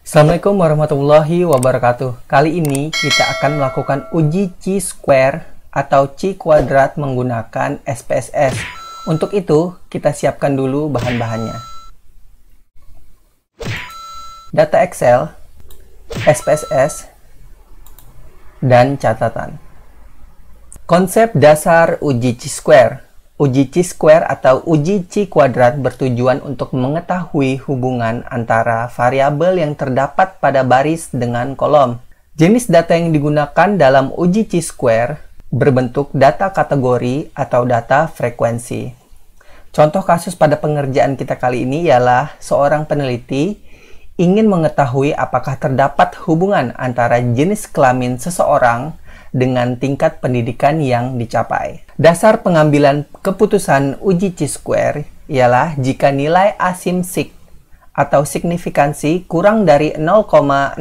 Assalamualaikum warahmatullahi wabarakatuh. Kali ini kita akan melakukan uji chi-square atau chi kuadrat menggunakan SPSS. Untuk itu, kita siapkan dulu bahan-bahannya. Data Excel, SPSS, dan catatan. Konsep dasar uji chi-square. Uji chi-square atau uji chi kuadrat bertujuan untuk mengetahui hubungan antara variabel yang terdapat pada baris dengan kolom. Jenis data yang digunakan dalam uji chi-square berbentuk data kategori atau data frekuensi. Contoh kasus pada pengerjaan kita kali ini ialah seorang peneliti ingin mengetahui apakah terdapat hubungan antara jenis kelamin seseorang dengan tingkat pendidikan yang dicapai. Dasar pengambilan keputusan uji chi-square ialah jika nilai asimsik atau signifikansi kurang dari 0,05,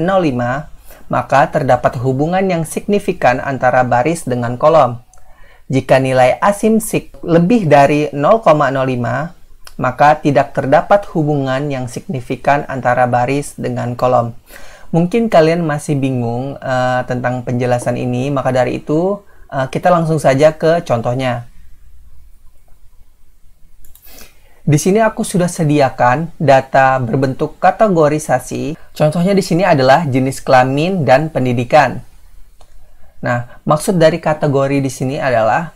maka terdapat hubungan yang signifikan antara baris dengan kolom. Jika nilai asimsik lebih dari 0,05, maka tidak terdapat hubungan yang signifikan antara baris dengan kolom. Mungkin kalian masih bingung tentang penjelasan ini, maka dari itu kita langsung saja ke contohnya. Di sini aku sudah sediakan data berbentuk kategorisasi. Contohnya di sini adalah jenis kelamin dan pendidikan. Nah, maksud dari kategori di sini adalah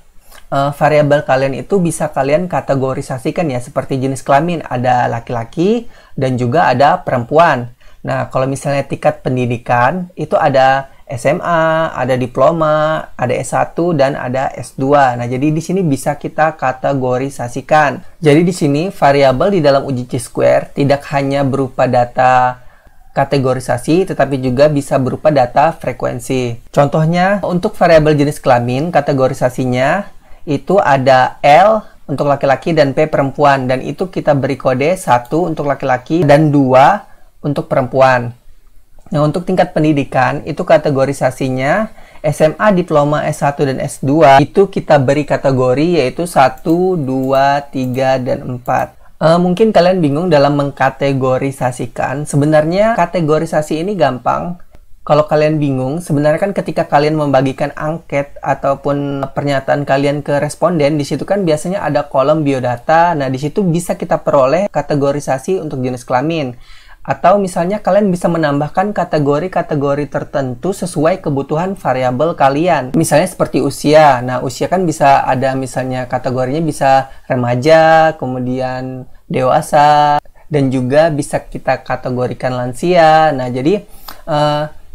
variabel kalian itu bisa kalian kategorisasikan ya, seperti jenis kelamin ada laki-laki dan juga ada perempuan. Nah, kalau misalnya tingkat pendidikan, itu ada SMA, ada diploma, ada S1, dan ada S2. Nah, jadi di sini bisa kita kategorisasikan. Jadi di sini variabel di dalam uji chi-square tidak hanya berupa data kategorisasi, tetapi juga bisa berupa data frekuensi. Contohnya, untuk variabel jenis kelamin, kategorisasinya itu ada L untuk laki-laki dan P perempuan. Dan itu kita beri kode 1 untuk laki-laki dan 2 untuk perempuan. Nah, untuk tingkat pendidikan, itu kategorisasinya SMA, diploma, S1, dan S2. Itu kita beri kategori yaitu 1, 2, 3, dan 4. Mungkin kalian bingung dalam mengkategorisasikan. Sebenarnya kategorisasi ini gampang. Kalau kalian bingung, sebenarnya kan ketika kalian membagikan angket ataupun pernyataan kalian ke responden, di situ kan biasanya ada kolom biodata. Nah, di situ bisa kita peroleh kategorisasi untuk jenis kelamin. Atau misalnya kalian bisa menambahkan kategori-kategori tertentu sesuai kebutuhan variabel kalian. Misalnya seperti usia. Nah, usia kan bisa ada misalnya kategorinya bisa remaja, kemudian dewasa, dan juga bisa kita kategorikan lansia. Nah, jadi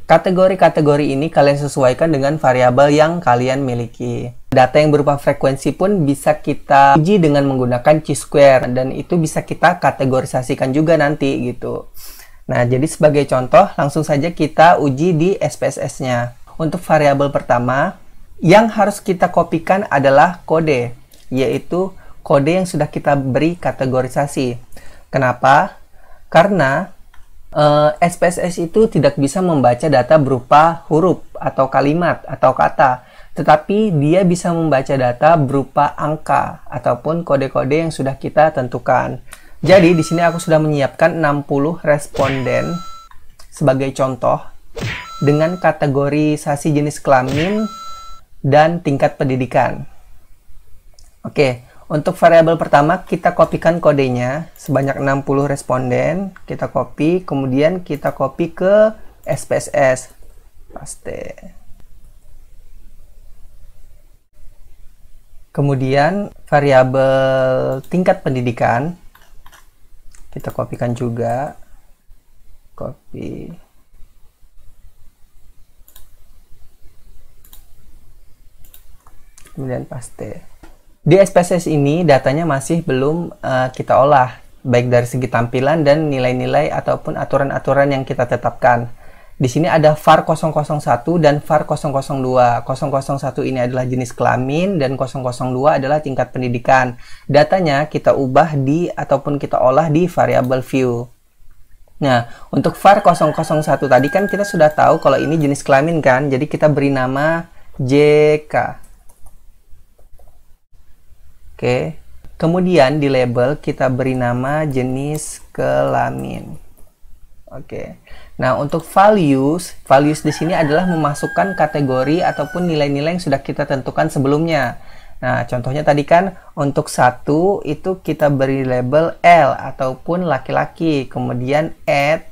kategori-kategori ini kalian sesuaikan dengan variabel yang kalian miliki. Data yang berupa frekuensi pun bisa kita uji dengan menggunakan chi-square, dan itu bisa kita kategorisasikan juga nanti gitu. Nah, jadi sebagai contoh, langsung saja kita uji di SPSS-nya. Untuk variabel pertama, yang harus kita kopikan adalah kode, yaitu kode yang sudah kita beri kategorisasi. Kenapa? Karena SPSS itu tidak bisa membaca data berupa huruf atau kalimat atau kata, tetapi dia bisa membaca data berupa angka ataupun kode-kode yang sudah kita tentukan. Jadi di sini aku sudah menyiapkan 60 responden sebagai contoh dengan kategorisasi jenis kelamin dan tingkat pendidikan. Oke. Untuk variabel pertama, kita kopikan kodenya sebanyak 60 responden. Kita copy, kemudian kita copy ke SPSS. Paste. Kemudian variabel tingkat pendidikan, kita kopikan juga. Copy. Kemudian paste. Di SPSS ini datanya masih belum kita olah, baik dari segi tampilan dan nilai-nilai ataupun aturan-aturan yang kita tetapkan. Di sini ada var 001 dan var 002. 001 ini adalah jenis kelamin dan 002 adalah tingkat pendidikan. Datanya kita ubah di ataupun kita olah di variabel view. Nah, untuk var 001 tadi kan kita sudah tahu kalau ini jenis kelamin kan, jadi kita beri nama JK. Oke, kemudian di label kita beri nama jenis kelamin. Oke. Nah, untuk values di sini adalah memasukkan kategori ataupun nilai-nilai yang sudah kita tentukan sebelumnya. Nah, contohnya tadi kan untuk 1 itu kita beri label L ataupun laki-laki, kemudian add,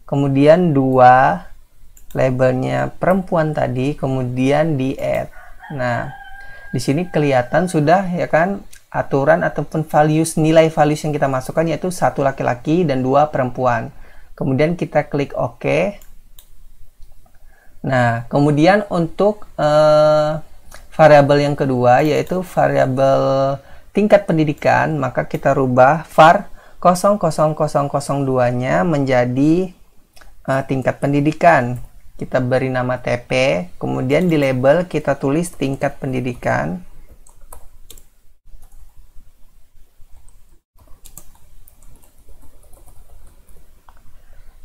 kemudian 2 labelnya perempuan tadi, kemudian di add. Nah, di sini kelihatan sudah ya kan aturan ataupun values, nilai values yang kita masukkan yaitu 1 laki-laki dan 2 perempuan. Kemudian kita klik OK. Nah, kemudian untuk variabel yang kedua yaitu variabel tingkat pendidikan, maka kita rubah var 00002-nya menjadi tingkat pendidikan. Kita beri nama TP, kemudian di label kita tulis tingkat pendidikan.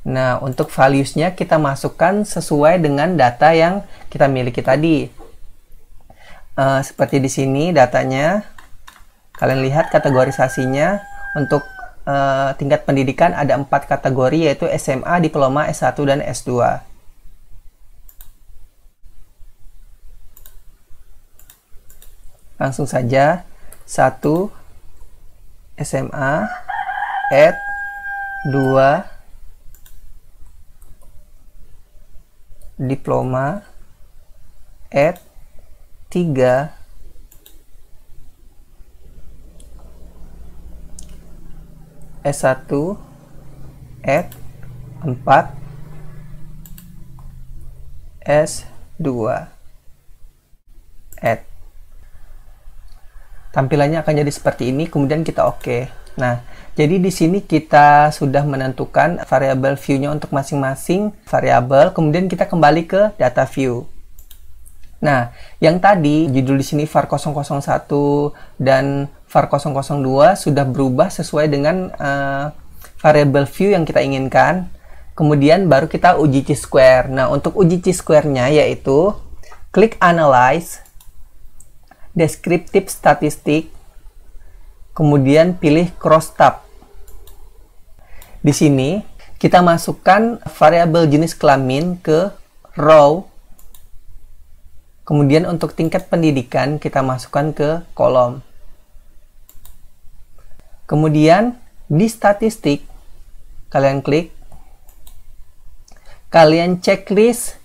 Nah, untuk values-nya kita masukkan sesuai dengan data yang kita miliki tadi. Seperti di sini datanya, kalian lihat kategorisasinya. Untuk tingkat pendidikan ada 4 kategori yaitu SMA, diploma, S1, dan S2. Langsung saja, 1 SMA, add 2 diploma, add 3 S1, add 4 S2, add. Tampilannya akan jadi seperti ini, kemudian kita oke. Nah, jadi di sini kita sudah menentukan variabel view-nya untuk masing-masing variabel, kemudian kita kembali ke data view. Nah, yang tadi judul di sini var 001 dan var 002 sudah berubah sesuai dengan variabel view yang kita inginkan. Kemudian baru kita uji chi-square. Nah, untuk uji chi-square-nya yaitu klik Analyze, Descriptive Statistic, kemudian pilih Crosstab. Di sini kita masukkan variabel jenis kelamin ke row. Kemudian untuk tingkat pendidikan kita masukkan ke kolom. Kemudian di statistik kalian klik, kalian checklist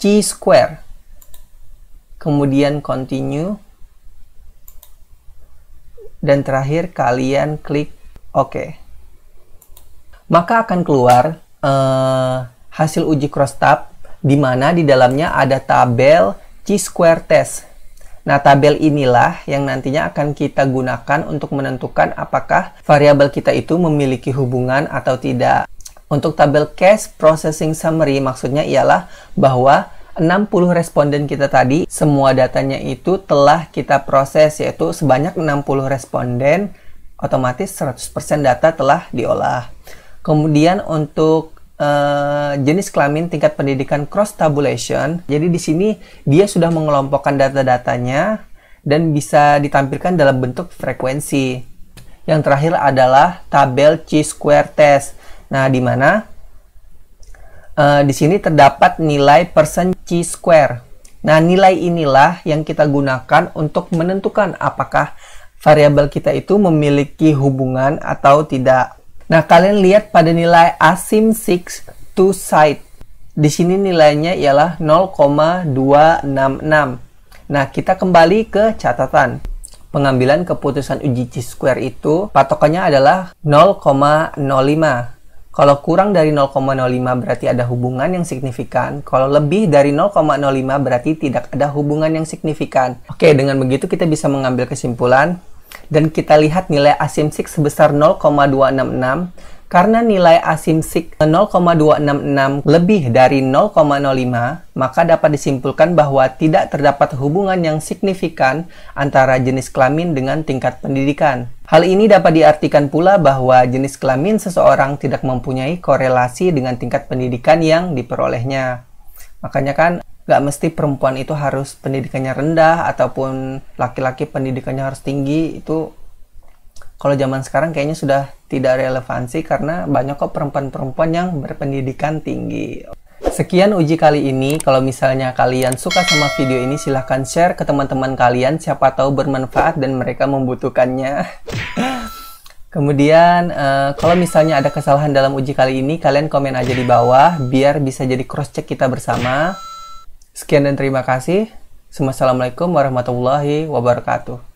chi-square. Kemudian continue. Dan terakhir kalian klik OK. Maka akan keluar hasil uji crosstab di mana di dalamnya ada tabel chi-square test. Nah, tabel inilah yang nantinya akan kita gunakan untuk menentukan apakah variabel kita itu memiliki hubungan atau tidak. Untuk tabel case processing summary maksudnya ialah bahwa 60 responden kita tadi, semua datanya itu telah kita proses, yaitu sebanyak 60 responden, otomatis 100% data telah diolah. Kemudian untuk jenis kelamin tingkat pendidikan cross tabulation, jadi di sini dia sudah mengelompokkan data-datanya dan bisa ditampilkan dalam bentuk frekuensi. Yang terakhir adalah tabel chi-square test. Nah, di mana di sini terdapat nilai persen chi-square. Nah, nilai inilah yang kita gunakan untuk menentukan apakah variabel kita itu memiliki hubungan atau tidak. Nah, kalian lihat pada nilai asim6 to site. Di sini nilainya ialah 0,266. Nah, kita kembali ke catatan. Pengambilan keputusan uji chi-square itu patokannya adalah 0,05. Kalau kurang dari 0,05 berarti ada hubungan yang signifikan. Kalau lebih dari 0,05 berarti tidak ada hubungan yang signifikan. Oke, dengan begitu kita bisa mengambil kesimpulan. Dan kita lihat nilai asim6 sebesar 0,266. Karena nilai asim6 0,266 lebih dari 0,05, maka dapat disimpulkan bahwa tidak terdapat hubungan yang signifikan antara jenis kelamin dengan tingkat pendidikan. Hal ini dapat diartikan pula bahwa jenis kelamin seseorang tidak mempunyai korelasi dengan tingkat pendidikan yang diperolehnya. Makanya kan gak mesti perempuan itu harus pendidikannya rendah ataupun laki-laki pendidikannya harus tinggi, itu Kalau zaman sekarang kayaknya sudah tidak relevansi karena banyak kok perempuan-perempuan yang berpendidikan tinggi. Sekian uji kali ini. Kalau misalnya kalian suka sama video ini, silahkan share ke teman-teman kalian. Siapa tahu bermanfaat dan mereka membutuhkannya. Kemudian, kalau misalnya ada kesalahan dalam uji kali ini, kalian komen aja di bawah, biar bisa jadi cross-check kita bersama. Sekian dan terima kasih. Wassalamualaikum warahmatullahi wabarakatuh.